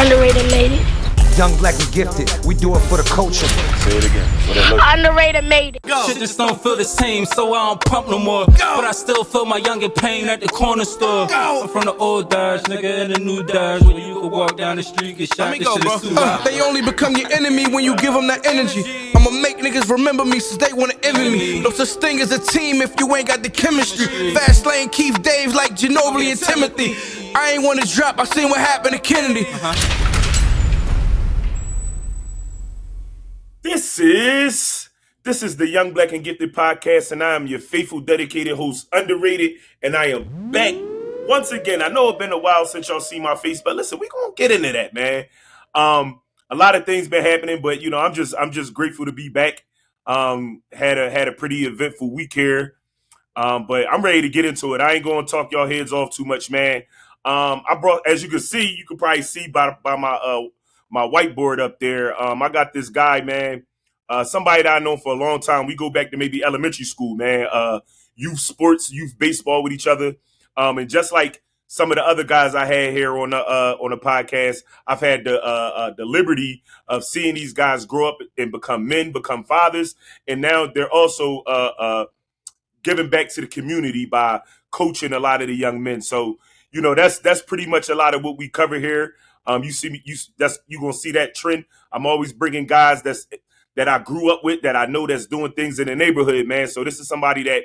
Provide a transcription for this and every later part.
Underrated made it. Young, black, and gifted. We do it for the culture. Say it again. What that look? Underrated made it. Shit just don't feel the same, so I don't pump no more. But I still feel my youngin' pain at the corner store. I'm from the old Dodge, nigga, and the new Dodge. When you could walk down the street, get shot, this shit is too loud. They only become your enemy when you give them that energy. I'ma make niggas remember me since they wanna envy me. No such thing as a team if you ain't got the chemistry. Fast lane Keith Dave like Ginobili and Timothy. I ain't wanna drop, I seen what happened to Kennedy. This is the Young, Black, and Gifted podcast, and I am your faithful, dedicated host, Underrated, and I am back once again. I know it's been a while since y'all seen my face, but listen, we gonna get into that, man. A lot of things been happening, but you know, I'm just grateful to be back. Had a pretty eventful week here, but I'm ready to get into it. I ain't gonna talk y'all heads off too much, man. I brought, as you can probably see by my whiteboard up there. I got this guy, man. Somebody that I know for a long time. We go back to maybe elementary school, man. Youth sports, youth baseball with each other. And just like some of the other guys I had here on the podcast, I've had the liberty of seeing these guys grow up and become men, become fathers, and now they're also giving back to the community by coaching a lot of the young men. So you know that's pretty much a lot of what we cover here. You see me, you gonna see that trend. I'm always bringing guys that I grew up with, that I know that's doing things in the neighborhood, man. So this is somebody that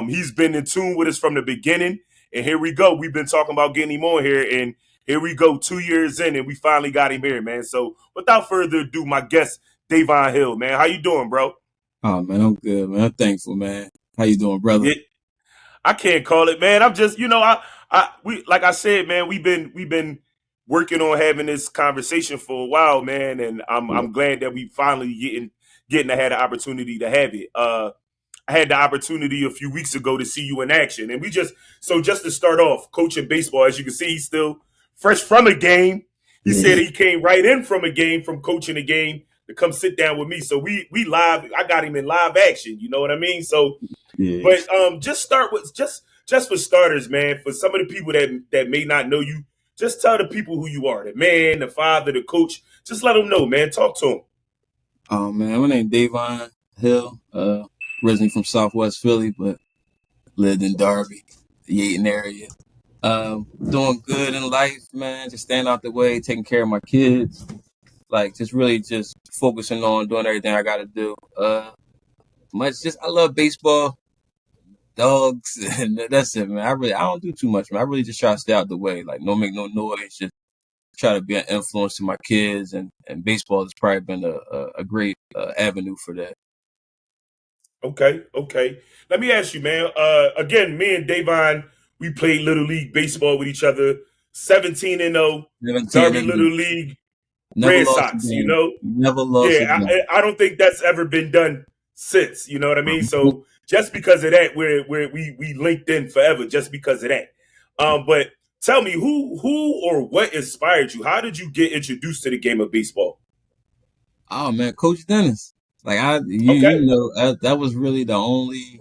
he's been in tune with us from the beginning. And here we go. We've been talking about getting him on here, and here we go, 2 years in, and we finally got him here, man. So without further ado, my guest, Davone Hill, man. How you doing, bro? Oh man, I'm good, man. I'm thankful, man. How you doing, brother? I can't call it, man. I'm just, you know, we like I said, man, we've been working on having this conversation for a while, man, and I'm glad that we finally getting to have the opportunity to have it. I had the opportunity a few weeks ago to see you in action, and just to start off, coaching baseball, as you can see, he's still fresh from a game. He said he came right in from a game, from coaching a game, to come sit down with me. So we live. I got him in live action. You know what I mean? So, but just start with just for starters, man. For some of the people that may not know you, just tell the people who you are, the man, the father, the coach. Just let them know, man. Talk to them. Oh, man, my name is Davone Hill, originally from Southwest Philly, but lived in Darby, the Yaton area. Doing good in life, man, just staying out the way, taking care of my kids, like just really just focusing on doing everything I got to do. I love baseball. Dogs, and that's it, man. I don't do too much, man. I really just try to stay out the way, like no make no noise, just try to be an influence to my kids, and baseball has probably been a great avenue for that. Okay. Let me ask you, man. Again, me and Davone, we played Little League baseball with each other. 17-0, Darby Little League, Red Sox. You know, never lost. Yeah, I don't think that's ever been done since. You know what I mean? So. Just because of that, we linked in forever. Just because of that. But tell me, who or what inspired you? How did you get introduced to the game of baseball? Oh man, Coach Dennis. Like you know, that was really the only.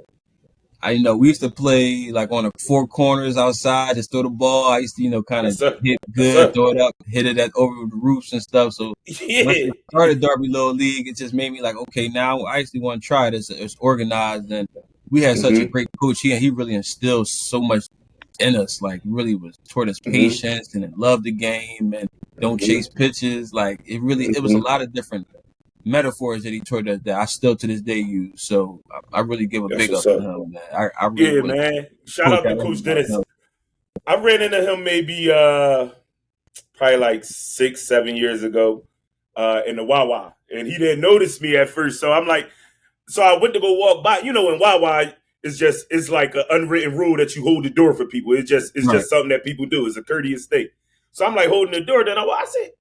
We used to play like on the four corners outside, just throw the ball. I used to, kind of hit good, throw it up, hit it over the roofs and stuff. So when I started Darby Little League, it just made me like, okay, now I actually want to try this. It's organized, and we had such a great coach. He really instilled so much in us. Like, really was toward us patience and loved the game and don't chase pitches. Like, it was a lot of different metaphors that he taught us that I still to this day use. So I really give a big up to him, man. I really man. Shout out to Coach Dennis. I ran into him maybe probably like 6-7 years ago in the Wawa, and he didn't notice me at first. So I'm like, so I went to go walk by. You know, in Wawa, it's like an unwritten rule that you hold the door for people. It's just something that people do. It's a courteous thing. So I'm like holding the door. Then I said,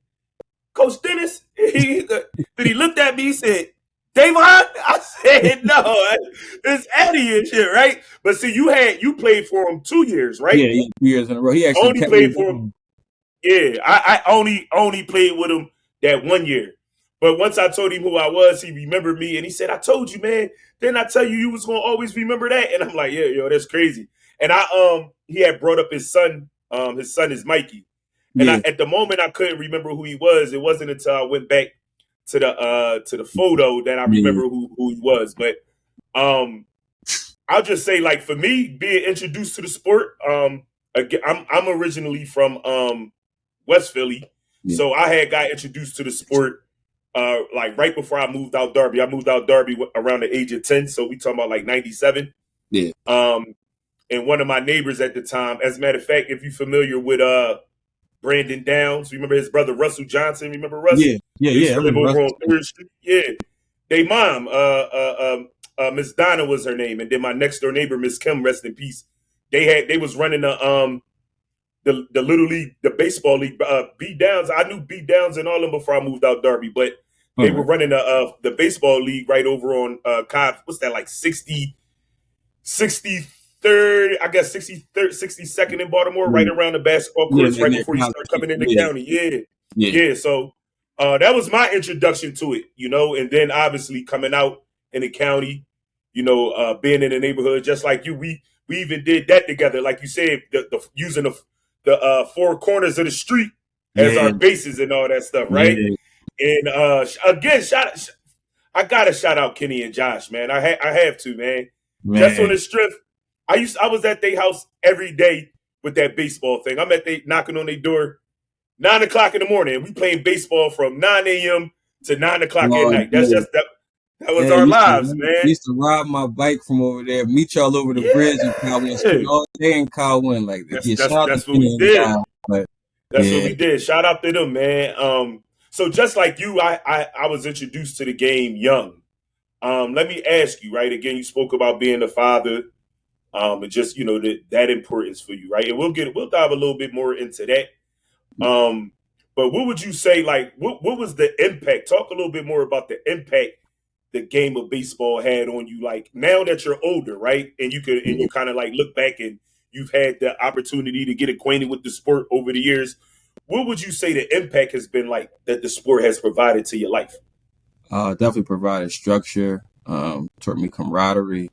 Coach Dennis, then he looked at me, he said, Davone? I said, no, it's Eddie and shit, right? But see, you played for him 2 years, right? Yeah, 2 years in a row. He actually only played for him. Yeah, I only played with him that 1 year. But once I told him who I was, he remembered me, and he said, I told you, man. Didn't I tell you was going to always remember that? And I'm like, yeah, that's crazy. And he had brought up his son. His son is Mikey. And Yeah. at the moment, I couldn't remember who he was. It wasn't until I went back to the photo that I remember who he was. But I'll just say, like, for me, being introduced to the sport, again, I'm originally from West Philly, so I had got introduced to the sport like right before I moved out Derby. I moved out Derby around the age of 10, so we talking about like 97. Yeah. And one of my neighbors at the time, as a matter of fact, if you're familiar with Brandon Downs, remember his brother Russell Johnson? Remember Russ? Yeah. They used to live over Russell. on 3rd Street. Yeah. They mom, Miss Donna was her name, and then my next door neighbor, Miss Kim, rest in peace. They was running the little league, the baseball league, B Downs. I knew B Downs and all of them before I moved out Derby, but they were running the baseball league right over on Cobb. What's that, like 63rd, I guess 63rd, 62nd in Baltimore, right around the basketball courts, right before you start coming in the county. Yeah. So that was my introduction to it, you know, and then obviously coming out in the county, you know, being in the neighborhood, just like you, we even did that together, like you said, using the four corners of the street as our bases and all that stuff, right? And again, I gotta shout out Kenny and Josh, man. I have to, man. Just on the strength. I was at their house every day with that baseball thing. I'm at they knocking on their door 9 o'clock in the morning. We playing baseball from 9 a.m. to 9 o'clock at night. That's just that was our lives, man. I used to ride my bike from over there, meet y'all over the bridge in Cowin, spend all day in Cowin. Like, that's what we did. That's what we did. Shout out to them, man. So just like you, I was introduced to the game young. Let me ask you, right? Again, you spoke about being a father, and just, you know, that importance for you, right? And we'll dive a little bit more into that. But what would you say, like, what was the impact? Talk a little bit more about the impact the game of baseball had on you, like, now that you're older, right? And you kind of like look back and you've had the opportunity to get acquainted with the sport over the years. What would you say the impact has been like that the sport has provided to your life? Definitely provided structure, taught me camaraderie,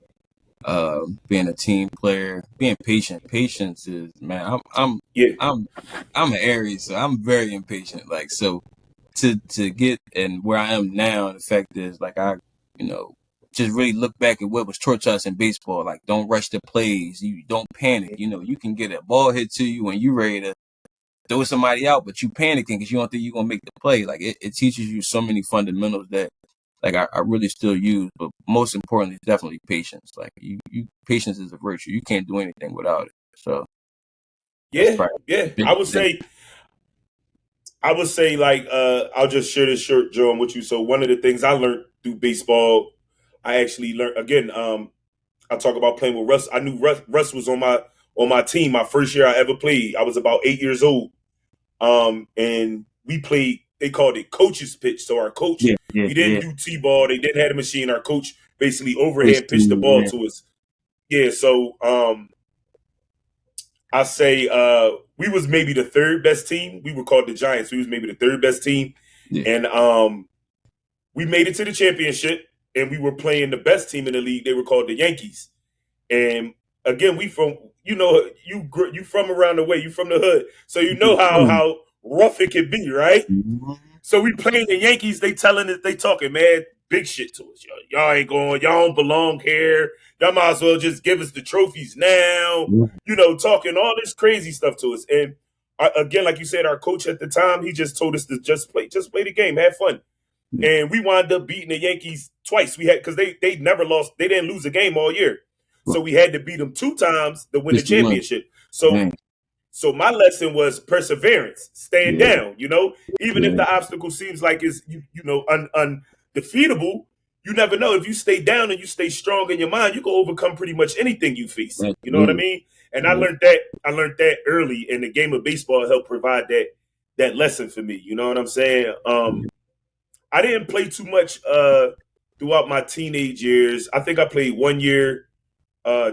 being a team player, being patient. Patience is, man, I'm an Aries, so I'm very impatient. Like, so to get and where I am now, the fact is, like, I, you know, just really look back at what was taught to us in baseball. Like, don't rush the plays. You don't panic. You know, you can get a ball hit to you and you ready to throw somebody out, but you panicking because you don't think you're going to make the play. Like, it teaches you so many fundamentals that, like, I really still use, but most importantly, definitely patience. Like, you patience is a virtue. You can't do anything without it. So, yeah. I would say, like, I'll just share this short, Joe, with you. So one of the things I learned through baseball, I actually learned, again, I talk about playing with Russ. I knew Russ was on my team my first year I ever played. I was about 8 years old. And we played, they called it coach's pitch. So our coach, he didn't do T-ball. They didn't have a machine. Our coach basically overhead pitched the ball to us. Yeah, so I say we was maybe the third best team. We were called the Giants. We was maybe the third best team. And we made it to the championship, and we were playing the best team in the league. They were called the Yankees. And again, we from, you know, you from around the way, you from the hood, so you know how rough it can be, right? So we playing the Yankees. They talking, man, big shit to us. Y'all ain't going. Y'all don't belong here. Y'all might as well just give us the trophies now. You know, talking all this crazy stuff to us. And again, like you said, our coach at the time, he just told us to just play the game, have fun. And we wound up beating the Yankees twice. We had, because they never lost. They didn't lose a game all year. So we had to beat them 2 times to win the championship. So my lesson was perseverance, staying down, you know, even if the obstacle seems like it's, you know, undefeatable, you never know. If you stay down and you stay strong in your mind, you can overcome pretty much anything you face. You know what I mean? And I learned that early, and the game of baseball helped provide that lesson for me. You know what I'm saying? I didn't play too much throughout my teenage years. I think I played 1 year,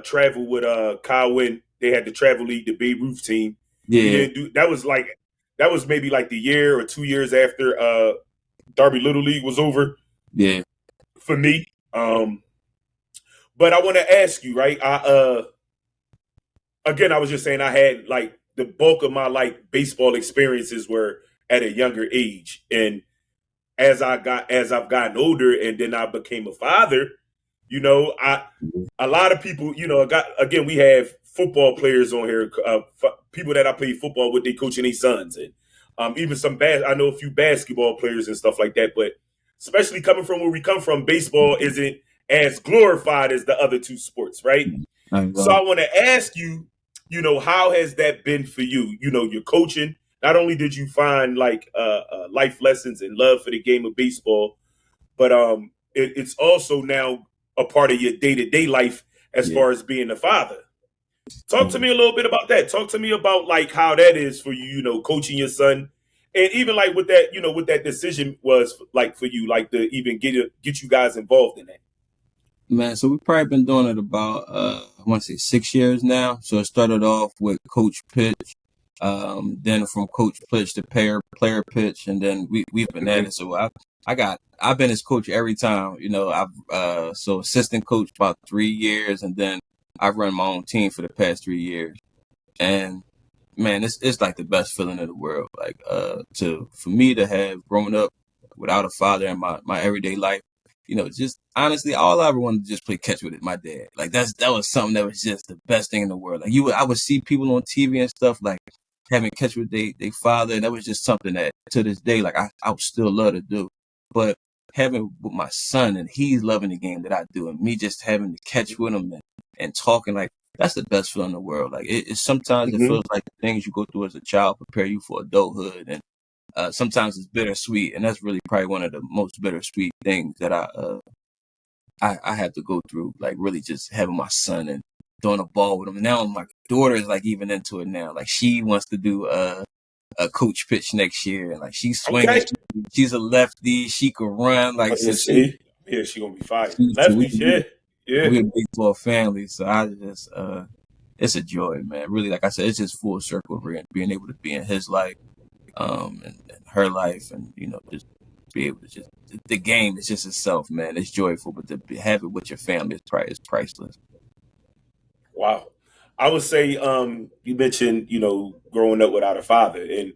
travel with Kyle Wynn. They had the travel league, the Babe Ruth team. That was maybe like the year or 2 years after Derby Little League was over. For me. But I want to ask you, right? Again, I was just saying I had like the bulk of my like baseball experiences were at a younger age, and as I've gotten older, and then I became a father, you know, a lot of people, you know, we have football players on here, people that I play football with, they coaching their sons, and even I know a few basketball players and stuff like that. But especially coming from where we come from, baseball isn't as glorified as the other two sports, right? So I want to ask you, you know, how has that been for you? You know, you're coaching. Not only did you find like life lessons and love for the game of baseball, but it's also now a part of your day-to-day life as far as being a father. Talk to me a little bit about that. Talk to me about like how that is for you, you know, coaching your son, and even like what that, you know, what that decision was like for you, like to even get you guys involved in that. Man, so we've probably been doing it about I want to say 6 years now. So it started off with Coach Pitch, then from Coach Pitch to player pitch, and then we've been at it. So I've been his coach every time. You know, I've so assistant coach about 3 years, and then I've run my own team for the past 3 years. And man, it's like the best feeling in the world. Like for me to have grown up without a father in my everyday life. You know, just honestly, all I ever wanted to just play catch with my dad. Like that was something that was just the best thing in the world. Like I would see people on TV and stuff like having catch with their father, and that was just something that to this day, like I would still love to do. But having with my son, and he's loving the game that I do, and me just having to catch with him and talking, like that's the best feeling in the world. Like it sometimes it feels like the things you go through as a child prepare you for adulthood, and sometimes it's bittersweet, and that's really probably one of the most bittersweet things that I had to go through. Like really just having my son and throwing a ball with him. And now my daughter is like even into it now. Like she wants to do a coach pitch next year, and like she's swinging. Okay. She's a lefty. She could run. Like so she gonna be fine. Lefty, yeah. We're a baseball family, so I just it's a joy, man. Really, like I said, it's just full circle being able to be in his life. And her life, and you know, just be able to just the game is just itself, man. It's joyful, but to have it with your family is priceless. Wow, I would say you mentioned, you know, growing up without a father, and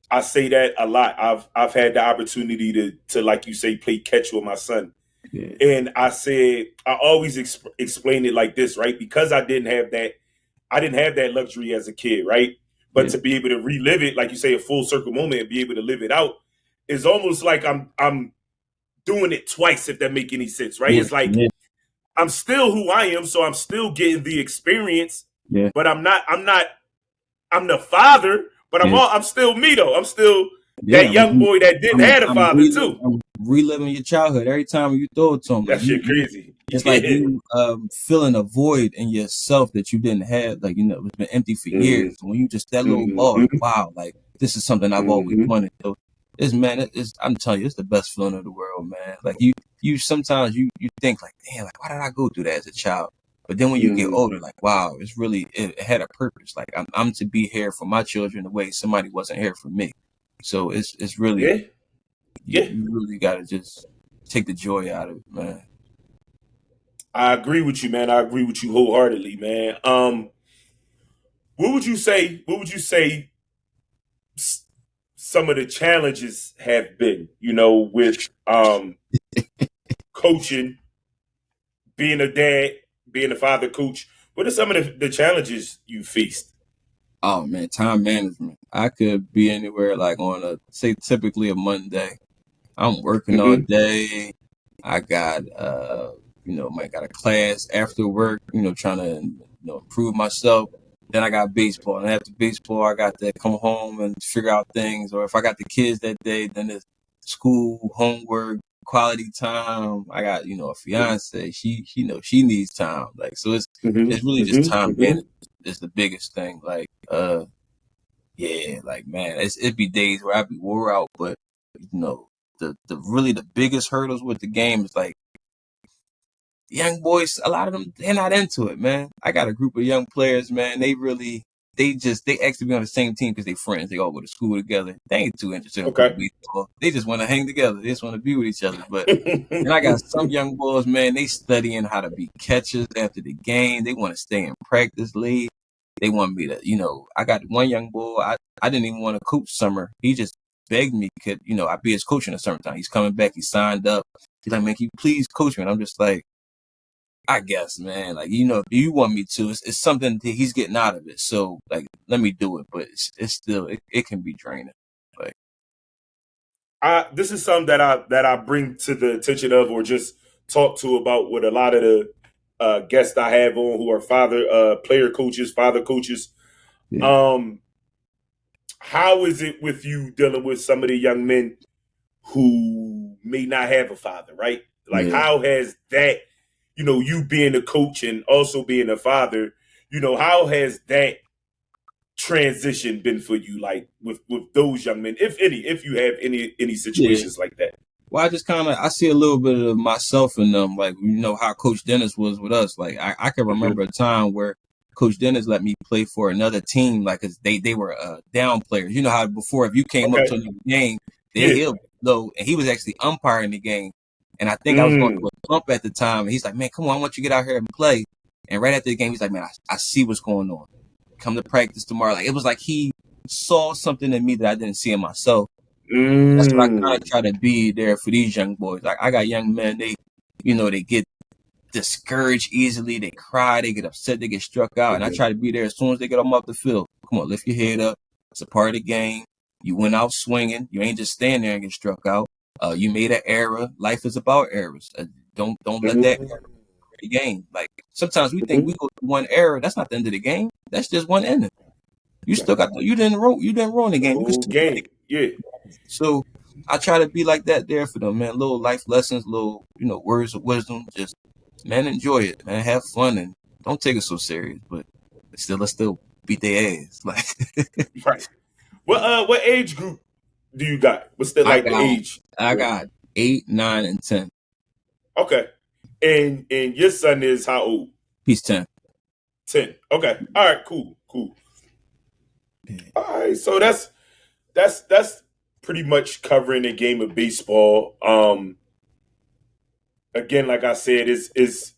I say that a lot. I've had the opportunity to like you say play catch with my son, and I always explain it like this, right? Because I didn't have that luxury as a kid, right? But to be able to relive it, like you say, a full circle moment, and be able to live it out, is almost like I'm doing it twice, if that make any sense, right? It's like I'm still who I am, so I'm still getting the experience, but I'm the father, but I'm still me though. I'm still that young boy that didn't have a father too. I'm reliving your childhood every time you throw it to him. That shit crazy. It's like you filling a void in yourself that you didn't have. Like, you know, it's been empty for years. When you just that little ball, wow, like this is something I've always wanted. So I'm telling you, it's the best feeling in the world, man. Like you sometimes you think like, damn, like why did I go through that as a child? But then when you get older, like, wow, it's really it had a purpose. Like I'm to be here for my children the way somebody wasn't here for me. So it's really you really gotta just take the joy out of it, man. I agree with you, man. I agree with you wholeheartedly, man. What would you say some of the challenges have been, you know, with coaching, being a dad, being a father coach? What are some of the challenges you faced? Oh man, time management. I could be anywhere like on typically a Monday. I'm working all day. I got might got a class after work, you know, trying to improve myself. Then I got baseball, and after baseball I got to come home and figure out things, or if I got the kids that day, then it's school, homework, quality time. I got, a fiance. She needs time. Like, so it's really just time management is the biggest thing. Like, like, man, it'd be days where I'd be wore out, but the really the biggest hurdles with the game is like young boys. A lot of them, they're not into it, man. I got a group of young players, man. They asked to be on the same team because they friends. They all go to school together. They ain't too interested in baseball. They just want to hang together. They just want to be with each other. But and I got some young boys, man. They studying how to be catchers after the game. They want to stay in practice late. they want me to, I got one young boy. I didn't even want to coach summer. He just begged me, could, I'd be his coach in the summertime. He's coming back. He signed up. He's like, man, can you please coach me? And I'm just like, I guess, man, like, if you want me to, it's something that he's getting out of it. So, like, let me do it. But it's still, it can be draining. Like, this is something that I bring to the attention of, or just talk to about with a lot of the guests I have on who are father coaches. yeah. How is it with you dealing with some of the young men who may not have a father, right? Like, Yeah. how has that, you being a coach and also being a father, how has that transition been for you, like with those young men, if you have any situations like that? Well, I just I see a little bit of myself in them, like, how Coach Dennis was with us. Like, I can remember a time where Coach Dennis let me play for another team, like, 'cause they were down players. You know how before, if you came up to a game, he'll go, and he was actually umpiring the game. And I think I was going through a bump at the time, and he's like, man, come on, I want you to get out here and play. And right after the game, he's like, man, I see what's going on. Come to practice tomorrow. Like, it was like he saw something in me that I didn't see in myself. That's what I kind of try to be there for these young boys. Like, I got young men, they get discouraged easily. They cry, they get upset, they get struck out. And I try to be there as soon as they get them off the field. Come on, lift your head up. It's a part of the game. You went out swinging. You ain't just stand there and get struck out. You made an error. Life is about errors. Don't let that error the game. Like, sometimes we think we go through one error. That's not the end of the game. That's just one inning. You still got you didn't ruin the game. You can still game. Yeah. So I try to be like that there for them, man. Little life lessons, little, words of wisdom. Just, man, enjoy it, man. Have fun and don't take it so serious. But let's still beat their ass. Like, right. What age group do you got? What's the the age? I got 8, 9, and 10. Okay. And your son is how old? He's 10. 10. Okay. All right. Cool. All right. So that's pretty much covering the game of baseball. Again, like I said, it's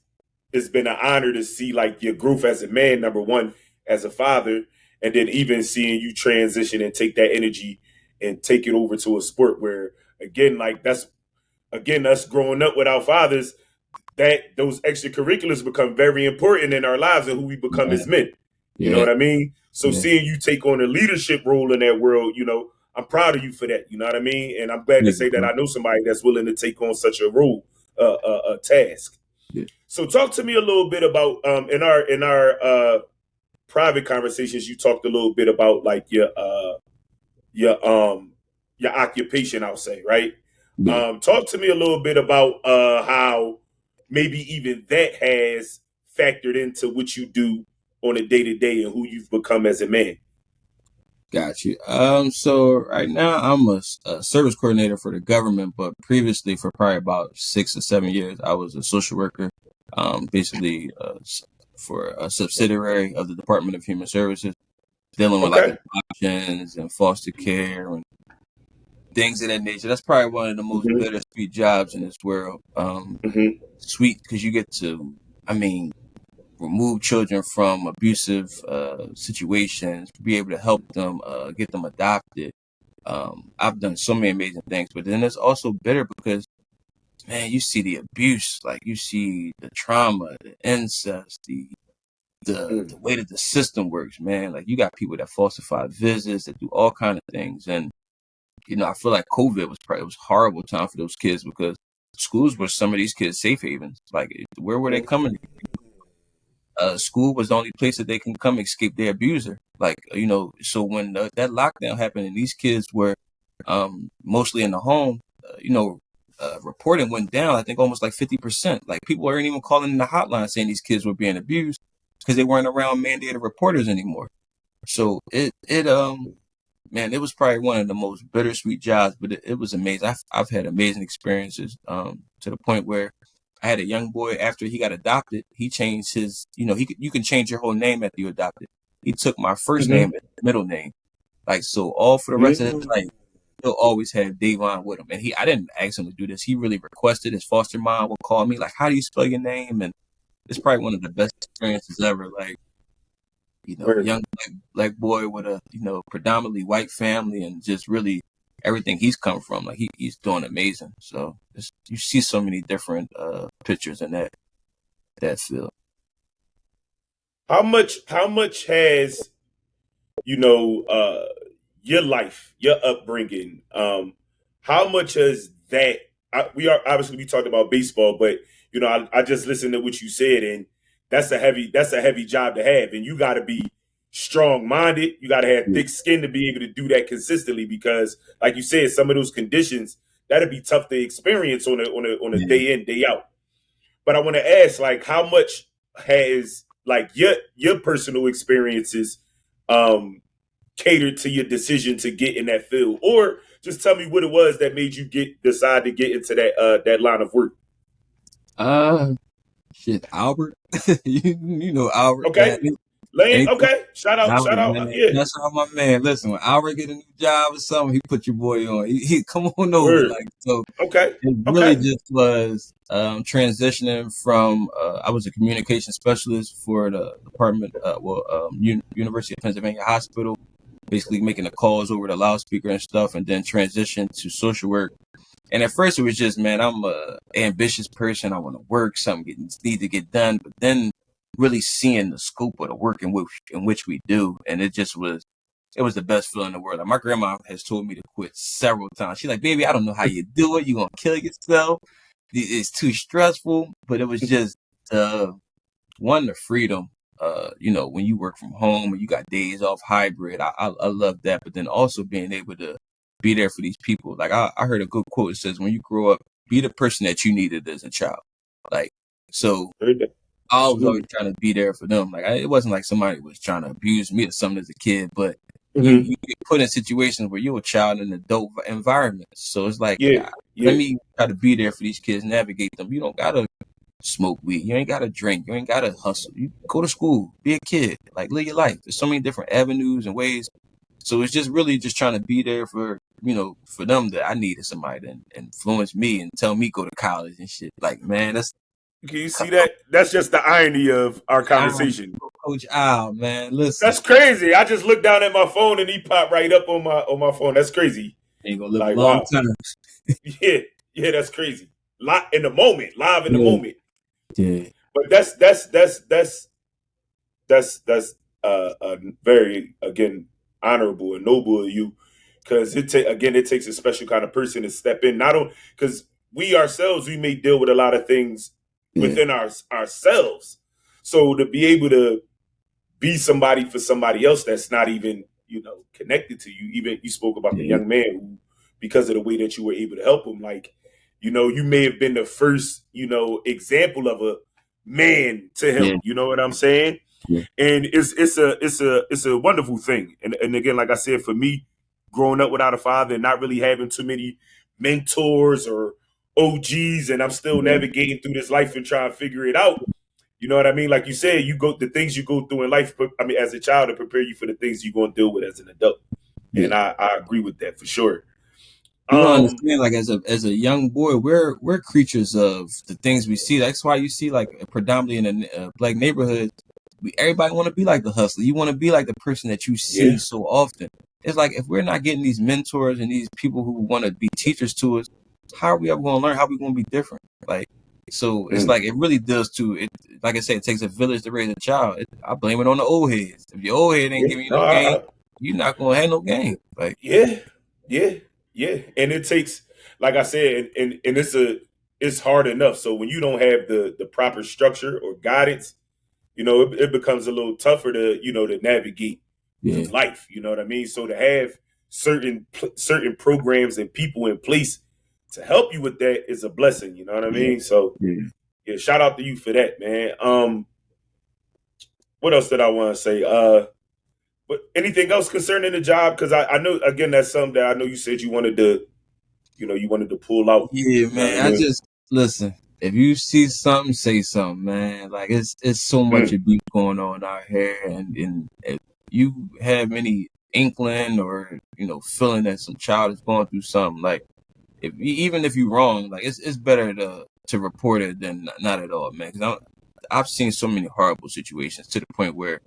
been an honor to see, like, your growth as a man, number one, as a father, and then even seeing you transition and take that energy and take it over to a sport where, again, like, us growing up with our fathers, that those extracurriculars become very important in our lives and who we become as men. You know what I mean? So seeing you take on a leadership role in that world, I'm proud of you for that. You know what I mean? And I'm glad to say that I know somebody that's willing to take on such a role, a task. Yeah. So talk to me a little bit about in our private conversations, you talked a little bit about, like, your occupation, I'll say, right? Yeah. Talk to me a little bit about how maybe even that has factored into what you do on a day-to-day and who you've become as a man. Got you. So right now I'm a service coordinator for the government, but previously for probably about 6 or 7 years, I was a social worker, basically for a subsidiary of the Department of Human Services, dealing with like adoptions and foster care and things of that nature. That's probably one of the most bittersweet jobs in this world. Sweet because you get to, remove children from abusive situations, be able to help them get them adopted. I've done so many amazing things, but then it's also bitter because, man, you see the abuse, like you see the trauma, the incest, the way that the system works, man. Like, you got people that falsify visits, that do all kind of things, and I feel like COVID was it was a horrible time for those kids because schools were some of these kids' safe havens. Like, where were they coming? School was the only place that they can come escape their abuser. Like, so when that lockdown happened and these kids were mostly in the home, reporting went down, I think almost like 50%. Like, people weren't even calling in the hotline saying these kids were being abused because they weren't around mandated reporters anymore. So man, it was probably one of the most bittersweet jobs, but it was amazing. I've had amazing experiences to the point where I had a young boy, after he got adopted, he changed his, you can change your whole name after you adopted. He took my first name as middle name. Like, so all for the rest of his life, he'll always have Davone with him. And I didn't ask him to do this. He really requested. His foster mom would call me, like, how do you spell your name? And it's probably one of the best experiences ever. Like, Word. young black boy with a, predominantly white family and just really everything he's come from. Like he's doing amazing. So you see so many different pictures in that field. How much has, your life, your upbringing, how much has that we talked about baseball, but I just listened to what you said, and that's a heavy job to have, and you got to be strong minded, you got to have thick skin to be able to do that consistently, because like you said, some of those conditions that'd be tough to experience on a day in, day out. But I want to ask, like, how much has, like, your personal experiences catered to your decision to get in that field, or just tell me what it was that made you decide to get into that line of work. Shit, Albert, you know Albert, Okay, man. Lane. Okay, shout out, Man, yeah. That's how my man. Listen, when Albert get a new job or something, he put your boy on. He come on over, Word. like so. Okay, It really just was transitioning from. I was a communication specialist for the department, University of Pennsylvania Hospital, basically making the calls over the loudspeaker and stuff, and then transition to social work. And at first it was just, man, I'm a ambitious person. I want to work, something need to get done. But then really seeing the scope of the work in which we do, and it was the best feeling in the world. Like my grandma has told me to quit several times. She's like, baby, I don't know how you do it. You're gonna kill yourself. It's too stressful. But it was just the freedom. When you work from home and you got days off hybrid, I love that. But then also being able to be there for these people. Like I heard a good quote. It says, when you grow up, be the person that you needed as a child. Like, so I was always trying to be there for them. Like it wasn't like somebody was trying to abuse me or something as a kid, but you get put in situations where you're a child in an adult environment. So it's like, let me try to be there for these kids, navigate them. You don't gotta smoke weed. You ain't gotta drink. You ain't gotta hustle. You go to school, be a kid, like live your life. There's so many different avenues and ways. So it's just really just trying to be there for them, that I needed somebody to influence me and tell me go to college and shit. Like, man, that's. Can you see that? That's just the irony of our conversation. Coach Al, man, listen. That's crazy. I just looked down at my phone and he popped right up on my phone. That's crazy. Ain't gonna live a long time. Yeah, that's crazy. Live in the moment. Yeah. But that's very, again, honorable and noble of you, because it takes a special kind of person to step in. Not only because we ourselves, we may deal with a lot of things within ourselves. So to be able to be somebody for somebody else that's not even, connected to you. Even you spoke about the young man who, because of the way that you were able to help him, like, you may have been the first, example of a man to him. You know what I'm saying? Yeah. And it's a wonderful thing. And again, like I said, for me, growing up without a father and not really having too many mentors or OGs, and I'm still navigating through this life and trying to figure it out. You know what I mean? Like you said, the things you go through in life, I mean, as a child, to prepare you for the things you're going to deal with as an adult. Yeah. And I agree with that for sure. You don't understand, like as a young boy, we're creatures of the things we see. That's why you see, like, predominantly in a black neighborhood, everybody want to be like the hustler. You want to be like the person that you see so often. It's like, if we're not getting these mentors and these people who want to be teachers to us, how are we ever going to learn? How are we going to be different? Like, so it's like, it really does too. Like I said, it takes a village to raise a child. I blame it on the old heads. If your old head ain't giving you no game, you're not going to have no game. Like, yeah. And it takes, like I said, and it's hard enough. So when you don't have the proper structure or guidance, it becomes a little tougher to navigate life. You know what I mean? So to have certain programs and people in place to help you with that is a blessing. You know what I mean? So shout out to you for that, man. What else did I want to say? But anything else concerning the job? Because I know, again, that's something that I know you said you wanted to pull out. Yeah, man. I just, listen, if you see something, say something, man. Like, it's so much abuse going on out here. And if you have any inkling or, feeling that some child is going through something, like, even if you're wrong, like, it's better to report it than not at all, man. Because I've seen so many horrible situations to the point where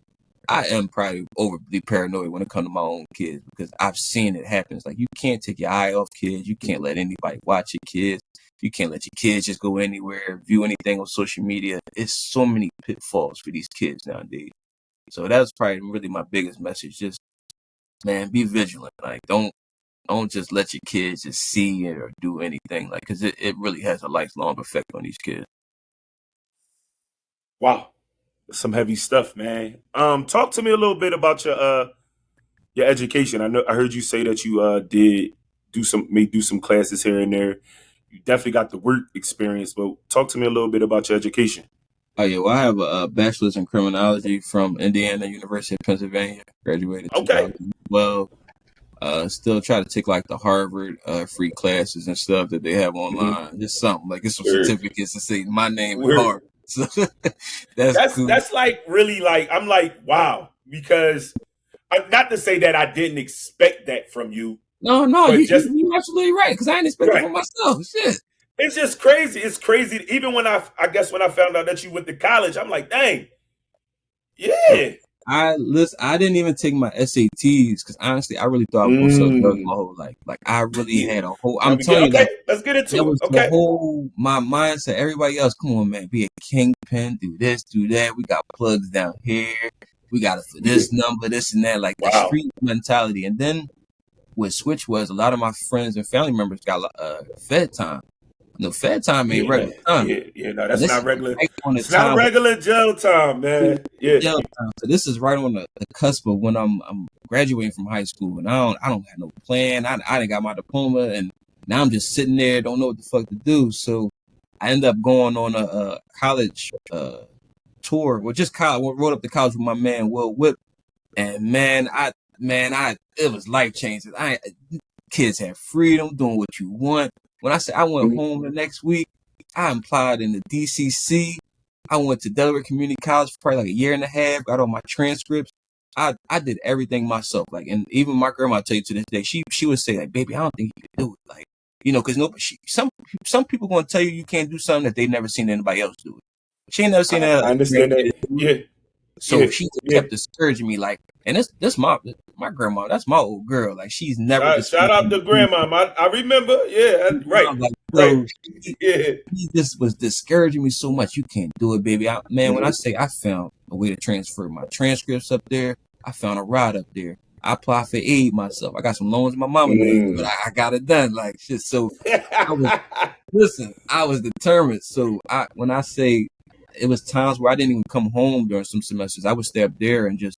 I am probably overly paranoid when it comes to my own kids because I've seen it happen. It's like you can't take your eye off kids. You can't let anybody watch your kids. You can't let your kids just go anywhere, view anything on social media. It's so many pitfalls for these kids nowadays. So that's probably really my biggest message. Just, man, be vigilant. Like, don't just let your kids just see it or do anything. Like, because it really has a lifelong effect on these kids. Wow. Some heavy stuff, man. Talk to me a little bit about your education. I heard you say that you did do some classes here and there. You definitely got the work experience, but talk to me a little bit about your education. Oh yeah, well I have a bachelor's in criminology from Indiana University of Pennsylvania. Graduated Okay. 2012. Still try to take like the Harvard free classes and stuff that they have online. Just something like get some certificates to say my name in Harvard. So that's cool. That's like really like I'm like wow, because not to say that I didn't expect that from you. No, you're absolutely right because I didn't expect it from myself. Shit. It's just crazy. It's crazy. Even when I guess when I found out that you went to college, I'm like, dang, yeah. I didn't even take my SATs because honestly, I really thought I was going to sell drugs my whole life. Like I really had a whole. I'm telling you, okay, let's get into that was it. Okay, the whole my mindset. Everybody else, come on, man, be a kingpin, do this, do that. We got plugs down here. We got it for this number, this and that. Like the street mentality. And then what switch was a lot of my friends and family members got Fed time. No, Fed time ain't regular time. Yeah, no, that's not regular. Right it's not regular jail time, man. Yeah. Jail time. So this is right on the cusp of when I'm graduating from high school, and I don't have no plan. I didn't got my diploma, and now I'm just sitting there, don't know what the fuck to do. So I end up going on a college tour, well, just college. Rode up to college with my man Will Whip, and man, it was life changing. Kids have freedom, doing what you want. When I said I went home the next week, I applied in the DCC. I went to Delaware Community College for probably like a year and a half, got all my transcripts. I did everything myself. Like, and even my grandma, I tell you to this day, she would say like, baby, I don't think you can do it. Like, you know, cause some people going to tell you can't do something that they've never seen anybody else do it. She ain't never seen that. I understand that. Yeah. So she kept discouraging me, like, and this my grandma, that's my old girl. Like, she's never shout out to grandma. I remember, yeah, right. Like, so he just was discouraging me so much. You can't do it, baby. When I say I found a way to transfer my transcripts up there, I found a route up there. I applied for aid myself. I got some loans in my mama name, but I got it done. Like shit. So I was determined. So when I say it was times where I didn't even come home during some semesters, I would stay up there and just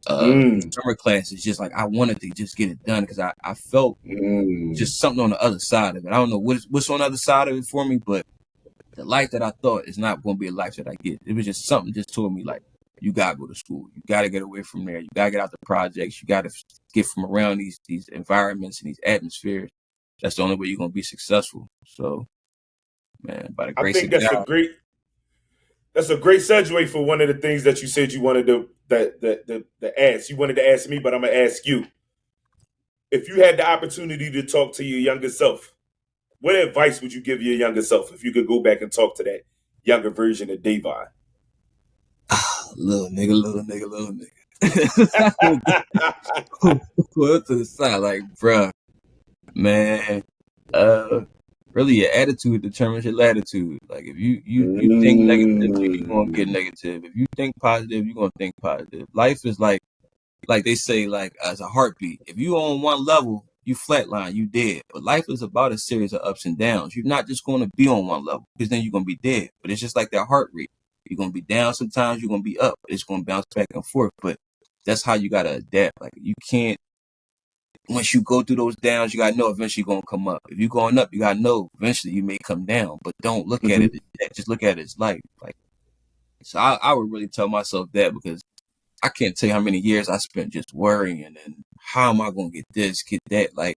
summer classes, just like I wanted to just get it done because I felt just something on the other side of it. I don't know what's on the other side of it for me, but the life that I thought is not going to be a life that I get. It was just something just told me like, you got to go to school. You got to get away from there. You got to get out the projects. You got to get from around these environments and these atmospheres. That's the only way you're going to be successful. So, man, by the grace of God. That's a great segue for one of the things that you said you wanted to ask. You wanted to ask me, but I'm gonna ask you. If you had the opportunity to talk to your younger self, what advice would you give your younger self if you could go back and talk to that younger version of Davone? Little nigga. Put to the side, like, bruh, man, really, your attitude determines your latitude. Like, if you think negatively, you're going to get negative. If you think positive, you're going to think positive. Life is like they say, like, as a heartbeat. If you on one level, you flatline, you dead. But life is about a series of ups and downs. You're not just going to be on one level because then you're going to be dead. But it's just like that heart rate. You're going to be down sometimes, you're going to be up. It's going to bounce back and forth. But that's how you got to adapt. Like, you can't. Once you go through those downs, you gotta know eventually you're gonna come up. If you're going up, you gotta know eventually you may come down. But don't look at it as that. Just look at it as life. Like, so I would really tell myself that because I can't tell you how many years I spent just worrying and how am I gonna get this, get that. Like,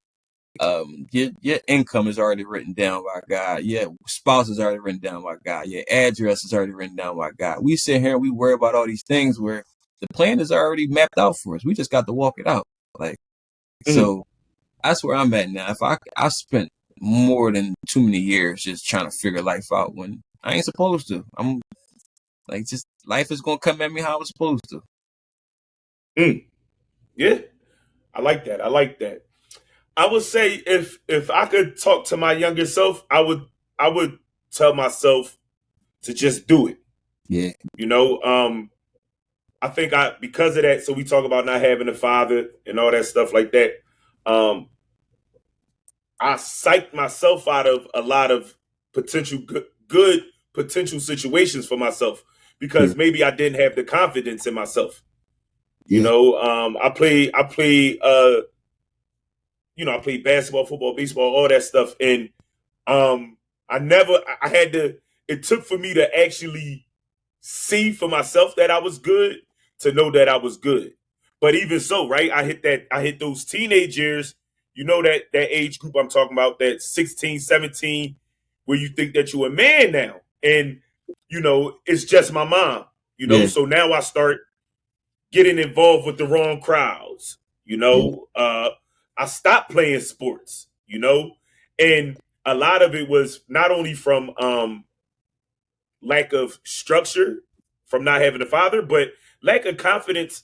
your income is already written down by God. Your spouse is already written down by God. Your address is already written down by God. We sit here and we worry about all these things where the plan is already mapped out for us. We just got to walk it out. Like. So that's where I'm at now. If I spent more than too many years just trying to figure life out when I ain't supposed to. I'm like, just life is gonna come at me how it's supposed to. Mm, yeah, I like that. I like that. I would say if I could talk to my younger self, I would tell myself to just do it. Yeah. You know, I think because of that. So we talk about not having a father and all that stuff like that. Um, I psyched myself out of a lot of potential good potential situations for myself Yeah. because maybe I didn't have the confidence in myself. You Yeah. know, I played basketball, football, baseball, all that stuff, and I never, I had to. It took for me to actually see for myself that I was good to know that I was good. But even so, right? I hit those teenage years, that age group I'm talking about, that 16, 17, where you think that you're a man now. And, it's just my mom, Yeah. so now I start getting involved with the wrong crowds, Yeah. I stopped playing sports, and a lot of it was not only from lack of structure from not having a father, but lack of confidence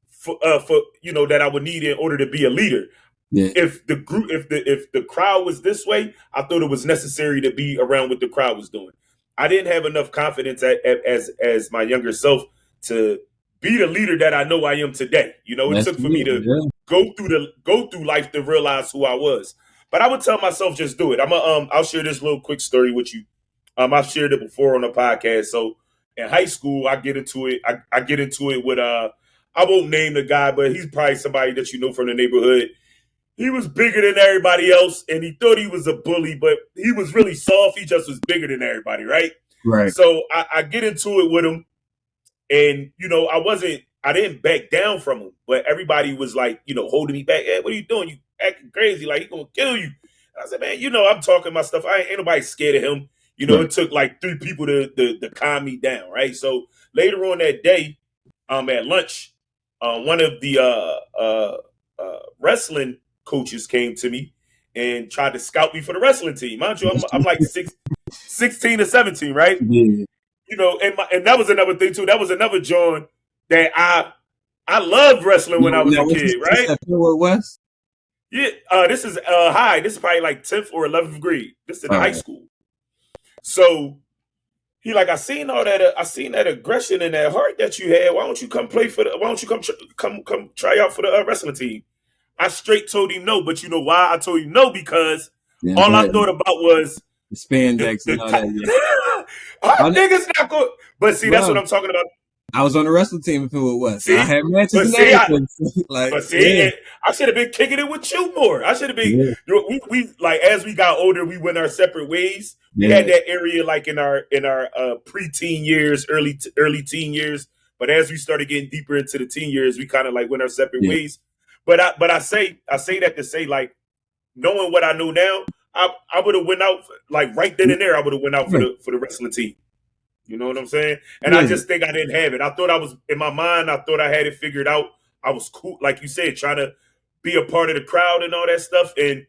for that I would need in order to be a leader. Yeah. If the crowd was this way, I thought it was necessary to be around what the crowd was doing. I didn't have enough confidence as my younger self to be the leader that I know I am today. It That's took for me it. to Yeah. go through life to realize who I was. But I would tell myself just do it. I'll share this little quick story with you. I've shared it before on the podcast. So in high school, I get into it. I get into it with I won't name the guy, but he's probably somebody that you know from the neighborhood. He was bigger than everybody else, and he thought he was a bully, but he was really soft. He just was bigger than everybody, right? Right. So I get into it with him, and I didn't back down from him, but everybody was like, holding me back. Hey, what are you doing? You acting crazy, like he gonna kill you. And I said, man, I'm talking my stuff. Ain't nobody scared of him. Right. It took like 3 people to calm me down, right? So later on that day, at lunch, one of the wrestling coaches came to me and tried to scout me for the wrestling team. Mind you, I'm like 16 or 17, right? Yeah. And that was another thing too. That was another John that I loved wrestling when I was a kid, right? What West? Yeah, this is high. This is probably like 10th or 11th grade. This is in high school. So he like, I seen that aggression and that heart that you had. Why don't you come play why don't you come try out for the wrestling team? I straight told him no, but you know why I told him no? Because all I thought about was the spandex and all that. Yeah. Our niggas not going. But see, that's what I'm talking about. I was on the wrestling team in Fenway West. I had matches and everything. I should have been kicking it with you more. I should have been. Yeah. We like as we got older, we went our separate ways. We had that area like in our pre-teen years, early teen years. But as we started getting deeper into the teen years, we kind of like went our separate ways. But I say that to say, like, knowing what I know now, I would have went out like right then and there. I would have went out for the wrestling team. You know what I'm saying? And I just think I didn't have it. I thought I was in my mind. I thought I had it figured out. I was cool, like you said, trying to be a part of the crowd and all that stuff. And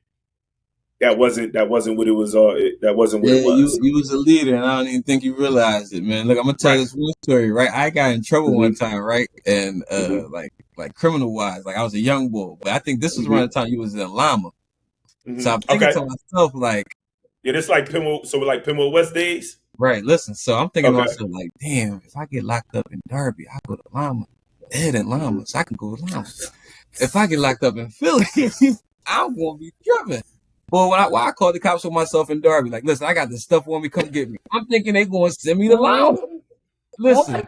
that wasn't what it was. That wasn't what it was. You was a leader, and I don't even think you realized it, man. Look, I'm gonna tell you this one story, right? I got in trouble one time, right? And like criminal wise, like I was a young boy, but I think this was around the time you was in Lama. So I'm thinking to myself, like, yeah, this like Penwood West days. Right, listen, so I'm thinking to myself, like, damn, if I get locked up in Derby, I go to Lama, Ed and Lama, so I can go to Lama. If I get locked up in Philly, I'm gonna be tripping. Well, why I called the cops on myself in Derby, like, listen, I got this stuff on me, come get me. I'm thinking they gonna send me to Lama. Listen,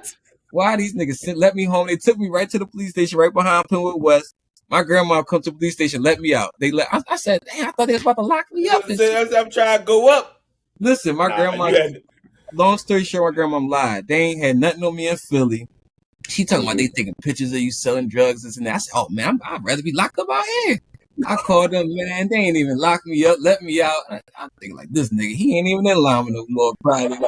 why these niggas let me home? They took me right to the police station right behind Penwood West. My grandma come to the police station, let me out. I said, damn, I thought they was about to lock me up. I'm trying to go up. Listen, my grandma. Long story short, my grandma lied. They ain't had nothing on me in Philly. She talking about they taking pictures of you selling drugs, this and that. I said, oh man, I'd rather be locked up out here. I called them, man. They ain't even locked me up, let me out. I'm thinking like, this nigga, he ain't even in Lama no more. Friday.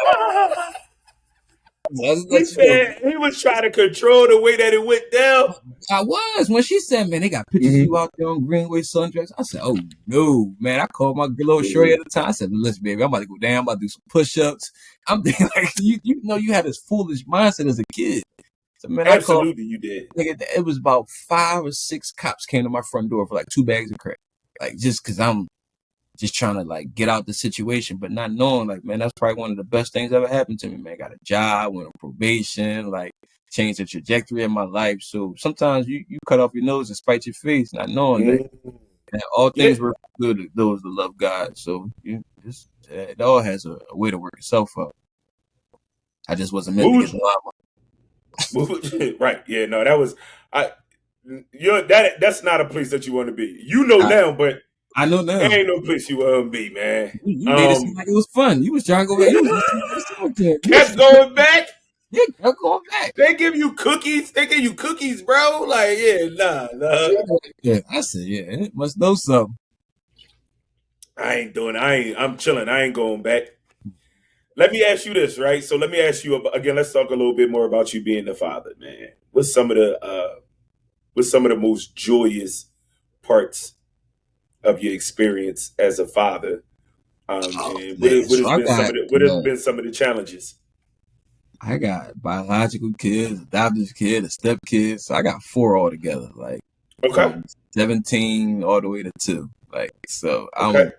He said he was trying to control the way that it went down. I was. When she said, man, they got pictures of you out there on Greenway selling drugs. I said, oh, no, man. I called my little shorty at the time. I said, listen, baby, I'm about to go down. I'm about to do some push-ups. I'm thinking, like, you know, you had this foolish mindset as a kid. So man, I called. Absolutely, you did. Nigga, it was about 5 or 6 cops came to my front door for like 2 bags of crack, like just because I'm just trying to like get out the situation, but not knowing like, man, that's probably one of the best things ever happened to me, man. Got a job, went on probation, like changed the trajectory of my life. So sometimes you cut off your nose and spite your face, not knowing that all things were good to those that love God. So it all has a way to work itself out. I just wasn't meant to get the llama. Right. Yeah, no, that was that's not a place that you want to be. You know now, but I know now. It ain't no place you want to be, man. You made it seem like it was fun. You was trying to go back. You was kept going back. Yeah, kept going back. They give you cookies. They give you cookies, bro. Like, yeah, nah. Yeah, I said, yeah, it must know something. I ain't doing it. I'm chilling. I ain't going back. Let me ask you this, right? So let me ask you again. Let's talk a little bit more about you being the father, man. What's some of the most joyous parts of your experience as a father? And what has been some of the challenges? I got biological kids, adopted kids, a step kids. So I got 4 altogether, like from 17 all the way to 2. Like, so I'm,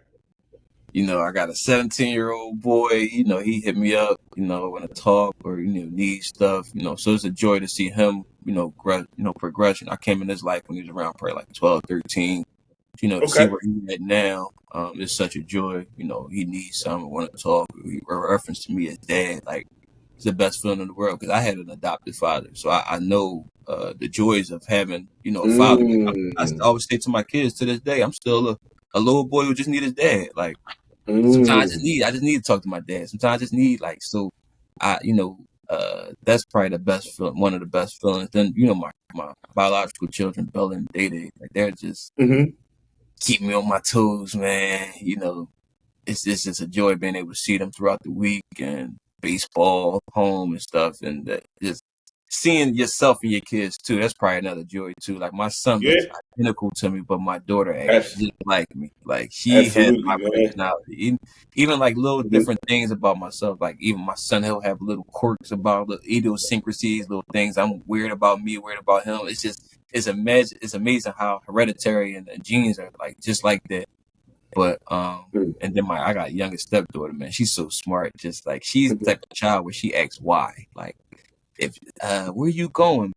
I got a 17-year-old boy, he hit me up, want to talk or, need stuff, so it's a joy to see him, progression. I came in his life when he was around probably like 12, 13, to see where he's at now. It's such a joy, he needs something, want to talk. He referenced to me as dad, like, it's the best feeling in the world because I had an adopted father. So I know the joys of having, a father. I always say to my kids to this day, I'm still a little boy who just need his dad. Like, sometimes I just need to talk to my dad. Sometimes I just need that's probably the best feeling, one of the best feelings. Then, my biological children, Bella and Day, like they're just keep me on my toes, man. It's just a joy being able to see them throughout the week and baseball, home and stuff. And just seeing yourself and your kids too, that's probably another joy too. Like my son looks identical to me, but my daughter acts just like me. Like she has my personality. Even like little different things about myself. Like even my son, he'll have little quirks about the idiosyncrasies, little things I'm weird about me, weird about him. It's amazing how hereditary and the genes are like just like that. But and then I got a youngest stepdaughter, man. She's so smart. Just like she's the type of child where she asks why. Like, if where you going?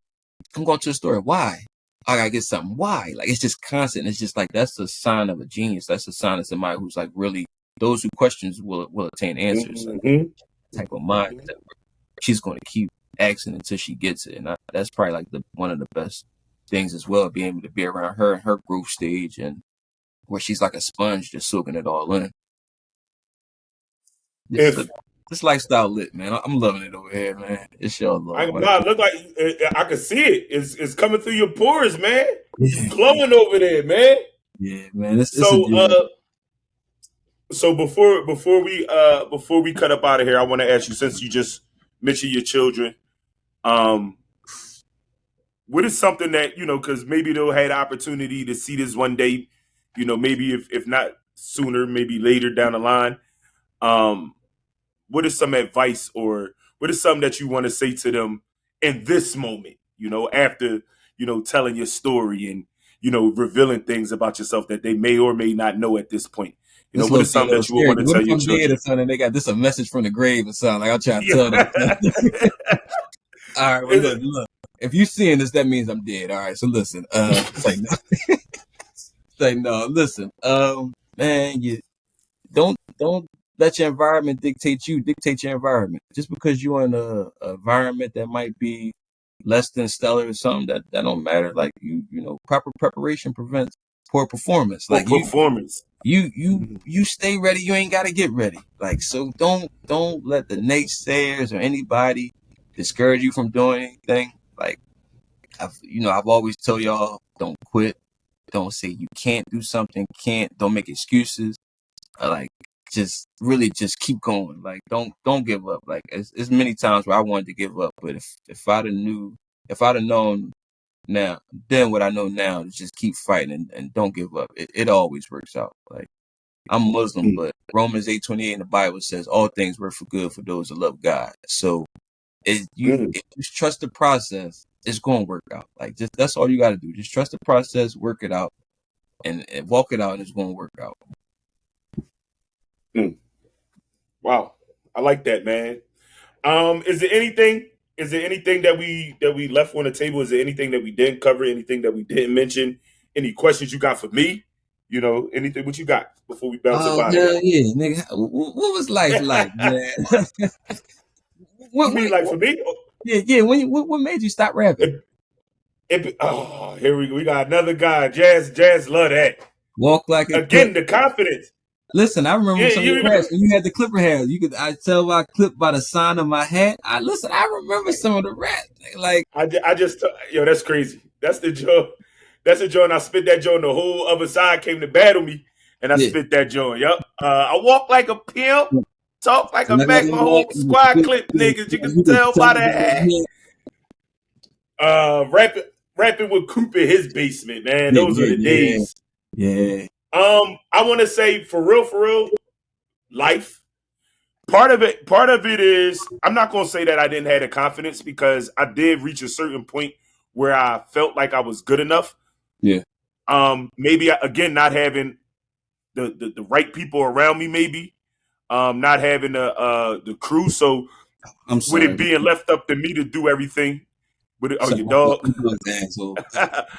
I'm going to the store. Why? I gotta get something. Why? Like it's just constant. It's just like that's a sign of a genius. That's a sign of somebody who's like really those who questions will attain answers. Like, type of mind that she's going to keep asking until she gets it. And that's probably like one of the best things as well, being able to be around her and her growth stage and where she's like a sponge just soaking it all in. This lifestyle lit, man. I'm loving it over here, man. It's your love. Look like I can see it. It's coming through your pores, man. Glowing over there, man. Yeah, man. So before we cut up out of here, I want to ask you, since you just mentioned your children, what is something that because maybe they'll have the opportunity to see this one day. Maybe if not sooner, maybe later down the line. What is some advice or what is something that you want to say to them in this moment, after, telling your story and, revealing things about yourself that they may or may not know at this point? What is something that you would want to tell your children? Or something, they got this a message from the grave or something. Like I'm trying to tell them. All right, well, look. If you seeing this, that means I'm dead. All right, so listen. No, listen, man, you don't let your environment dictate you. Dictate your environment. Just because you're in a environment that might be less than stellar or something, that don't matter. Like proper preparation prevents poor performance. Like you stay ready. You ain't got to get ready. Like so, don't let the naysayers or anybody discourage you from doing anything. Like I've always told y'all, don't quit. Don't say you can't do something. Don't make excuses. Like just keep going. Like don't give up. Like it's many times where I wanted to give up, but if I'd have known now then what I know now, is just keep fighting and don't give up. It always works out. Like I'm Muslim, but Romans 8:28 in the Bible says all things work for good for those that love God. So If you just trust the process, it's gonna work out. Like just that's all you gotta do. Just trust the process, work it out, and walk it out, and it's gonna work out. Wow, I like that, man. Is there anything? Is there anything that we left on the table? Is there anything that we didn't cover? Anything that we didn't mention? Any questions you got for me? You know, anything? What you got before we bounce up Oh out of hell here? yeah, nigga! What was life like, man? You mean like for me? Yeah. What made you stop rapping? Here we got another guy. Jazz, love that. Walk like a Again, clip. the confidence. Listen, I remember some of your remember? raps when you had the clipper hair. I tell my clip by the sign of my hat. I remember some of the rap. Like I just that's crazy. That's the joke. That's the joint. I spit that joint. The whole other side came to battle me, and I spit that joint. Yup. I walk like a pimp, talk like a Mac. My whole squad clip niggas. You can tell by the hat. Rapping with Coop in his basement, man. Those are the days. Yeah. I want to say for real, life. Part of it is I'm not gonna say that I didn't have the confidence because I did reach a certain point where I felt like I was good enough. Yeah. Maybe again not having the right people around me, maybe. Not having the crew. So I'm sorry. with it being left up to me to do everything. Your dog.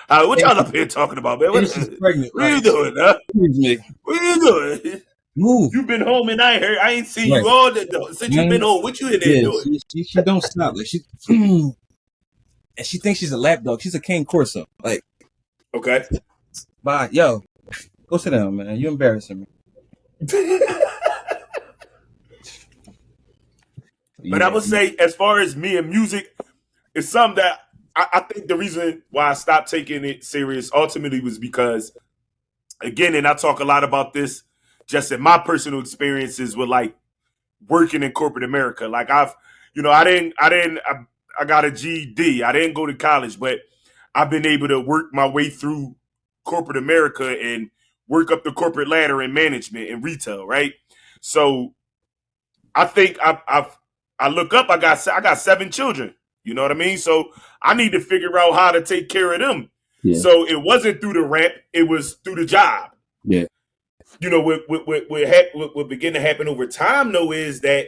What y'all up here talking about, man? What you doing, huh? What you doing? Move. You been home and I ain't seen you all since you been home. What you in there doing? She don't stop. Like and she thinks she's a lap dog. She's a cane corso. Like, okay. Bye, yo, go sit down, man. You embarrassing me. But I would say, as far as me and music, it's something that I think the reason why I stopped taking it serious ultimately was because, again, and I talk a lot about this just in my personal experiences with like working in corporate America. Like I got a GED. I didn't go to college, but I've been able to work my way through corporate America and work up the corporate ladder in management and retail, right? So I think I look up. I got 7 children. You know what I mean? So I need to figure out how to take care of them. Yeah. So it wasn't through the rap; it was through the job. Yeah. You know, what began to happen over time, though, is that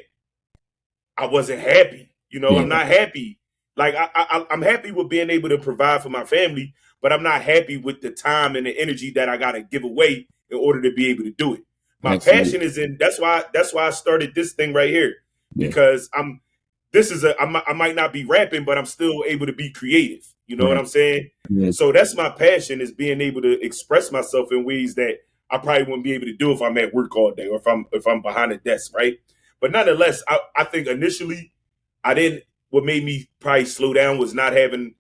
I wasn't happy. You know, I'm not happy. Like I'm happy with being able to provide for my family, but I'm not happy with the time and the energy that I got to give away in order to be able to do it. My passion is in. That's why I started this thing right here, because I might not be rapping, but I'm still able to be creative. You know what I'm saying? Yeah. So that's my passion, is being able to express myself in ways that I probably wouldn't be able to do if I'm at work all day or if I'm behind a desk, right? But nonetheless, I think initially what made me probably slow down was not having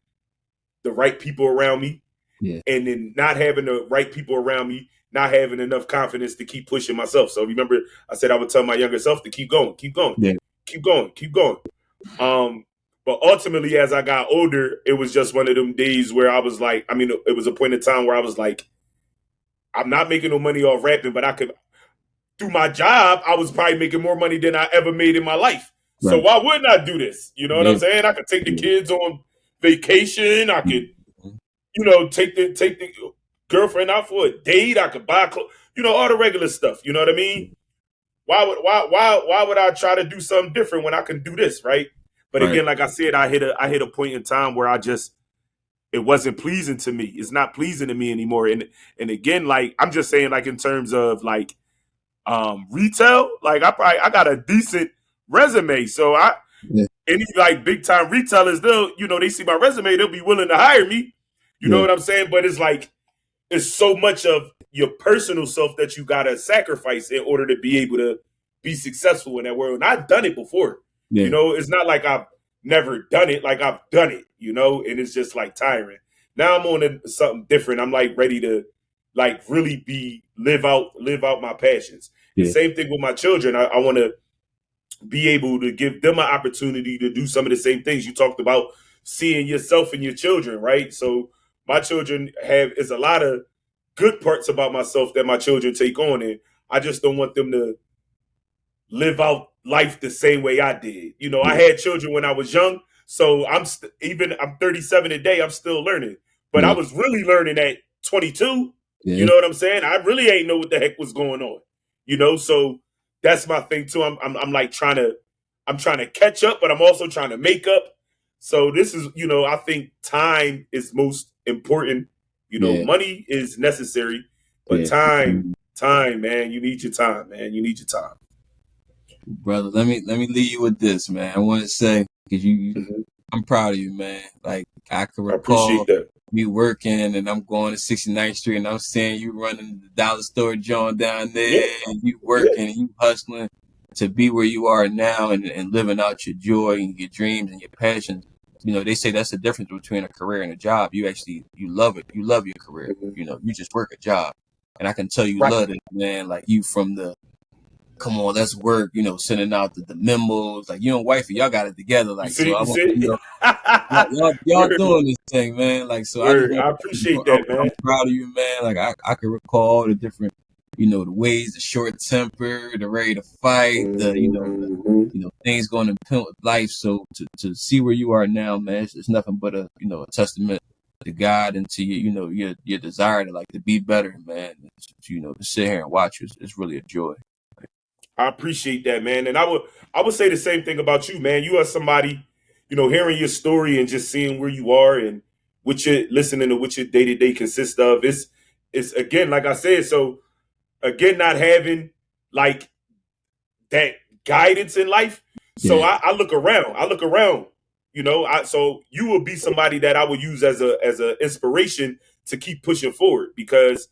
the right people around me. Yeah. And then not having the right people around me, not having enough confidence to keep pushing myself. So remember, I said I would tell my younger self to keep going, keep going, keep going. But ultimately, as I got older, it was just one of them days where I was like, it was a point in time where I was like, I'm not making no money off rapping, but I could, through my job, I was probably making more money than I ever made in my life. Right. So why wouldn't I do this? You know what I'm saying? I could take the kids on vacation. I could, take the girlfriend out for a date. I could buy clothes, all the regular stuff. You know what I mean? Why would I try to do something different when I can do this, right? But again, like I said, I hit a point in time where it wasn't pleasing to me. It's not pleasing to me anymore. And again, like I'm just saying, like in terms of like retail, like I got a decent resume. So any like big time retailers, they see my resume, they'll be willing to hire me. You know what I'm saying? But it's like it's so much of your personal self that you gotta sacrifice in order to be able to be successful in that world. And I've done it before. Yeah. It's not like I've never done it. Like I've done it, and it's just like tiring. Now I'm on something different. I'm like ready to like really live out my passions. Yeah. The same thing with my children. I want to be able to give them an opportunity to do some of the same things. You talked about seeing yourself in your children, right? So my children is a lot of good parts about myself that my children take on, and I just don't want them to live out life the same way I did. You know, I had children when I was young, so I'm 37 today. I'm still learning, but I was really learning at 22. You know what I'm saying? I really ain't know what the heck was going on. You know, so that's my thing too. I'm like trying to catch up, but I'm also trying to make up. So this is, you know, I think time is most important. You know, money is necessary, but time, man, you need your time, man. You need your time. Brother, let me leave you with this, man. I want to say, because I'm proud of you, man. Like, I can recall me working and I'm going to 69th Street and I'm seeing you running the dollar store joint down there and you working and you hustling to be where you are now and living out your joy and your dreams and your passions. You know, they say that's the difference between a career and a job. You love it. You love your career. You know, you just work a job. And I can tell you love it, man. Like, you from the, come on, let's work, you know, sending out the memos. Like, you and wifey, y'all got it together. Like, so I want, you know, y'all doing this thing, man. Like, so I appreciate that, man. I'm proud of you, man. Like, I can recall the different, you know, the ways, the short temper, the ready to fight, the, you know, things going to life. So to see where you are now, man, it's nothing but a, you know, a testament to God and to you know, your desire to like to be better, man. You know, to sit here and watch you, it's really a joy. I appreciate that, man. And I would say the same thing about you, man. You are somebody, you know, hearing your story and just seeing where you are and what you're listening to, what your day-to-day consists of. It's again, like I said, so again, not having like that guidance in life. So I look around, you know, so you will be somebody that I would use as a inspiration to keep pushing forward, because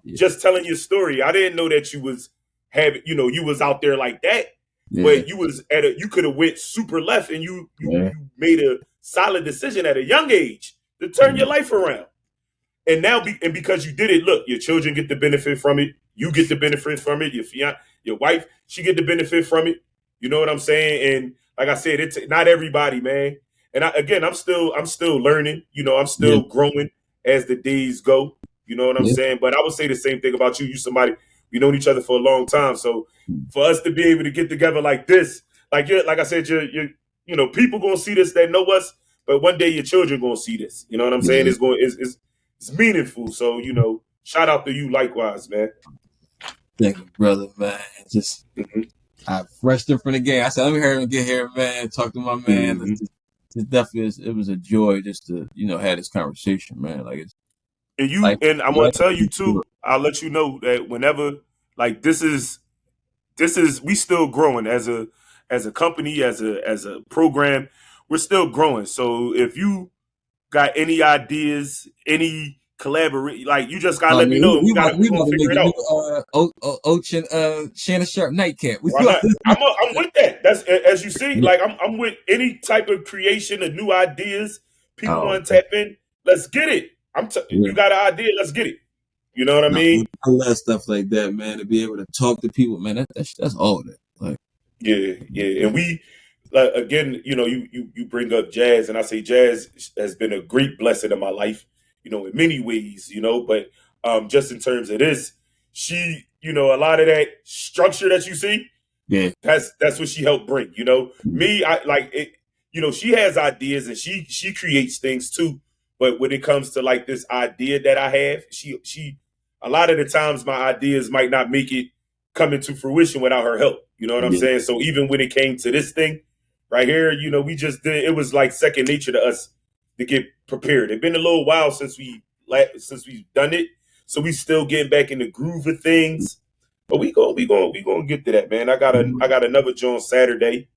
just telling your story, I didn't know that you was you know, you was out there like that, but you was you could have went super left and you made a solid decision at a young age to turn your life around. And now, because you did it, look, your children get the benefit from it. You get the benefit from it. Your fiance, your wife, she get the benefit from it. You know what I'm saying? And like I said, it's not everybody, man. And I'm still learning. You know, I'm still growing as the days go. You know what I'm saying? But I would say the same thing about you. You somebody, we known each other for a long time. So for us to be able to get together like this, like I said, you know, people gonna see this that know us, but one day your children gonna see this. You know what I'm saying? It's meaningful. So, you know, shout out to you likewise, man. Thank you, brother, man. Just I rushed in from the game. I said, let me hear him get here, man. Talk to my man. It definitely it was a joy just to, you know, have this conversation, man. Like, it's and I'm gonna tell you too, I'll let you know that whenever, like, this is we still growing as a company, as a program, we're still growing. So if you got any ideas, any collaborate, like, you just gotta let me know. We gotta figure it out. Ocean Shannon Sharp nightcap. I'm with that. That's, as you see, like, I'm with any type of creation of new ideas. People want to tap in. Let's get it. You got an idea, let's get it. You know what I mean? I love stuff like that, man. To be able to talk to people, man. That's all that. Like, yeah. And we, like, again, you know, you bring up jazz, and I say jazz has been a great blessing in my life, you know, in many ways, you know. But just in terms of this, she, you know, a lot of that structure that you see, that's what she helped bring. You know, me, I like it. You know, she has ideas and she creates things too. But when it comes to like this idea that I have, she a lot of the times my ideas might not make it come into fruition without her help. You know what I'm saying? So even when it came to this thing right here, you know, we just did, it was like second nature to us to get prepared. It's been a little while since we've done it. So we still getting back in the groove of things. But we gonna get to that, man. I got another joint Saturday.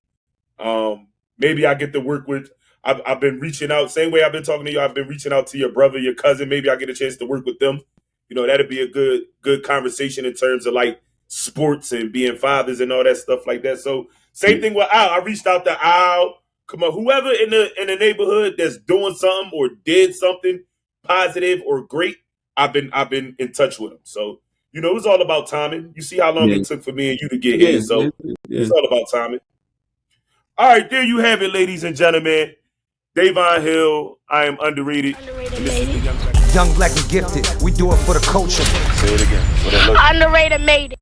Maybe I get to work with, I've been reaching out, same way I've been talking to you, I've been reaching out to your brother, your cousin. Maybe I get a chance to work with them. You know, that'd be a good conversation in terms of like sports and being fathers and all that stuff like that. So same thing with Al. I reached out to Al. Come on, whoever in the neighborhood that's doing something or did something positive or great, I've been in touch with them. So, you know, it was all about timing. You see how long it took for me and you to get here. So it's all about timing. All right, there you have it, ladies and gentlemen. Davone Hill, I am underrated. Young, black, and gifted. We do it for the culture. Say it again. Underrated made it.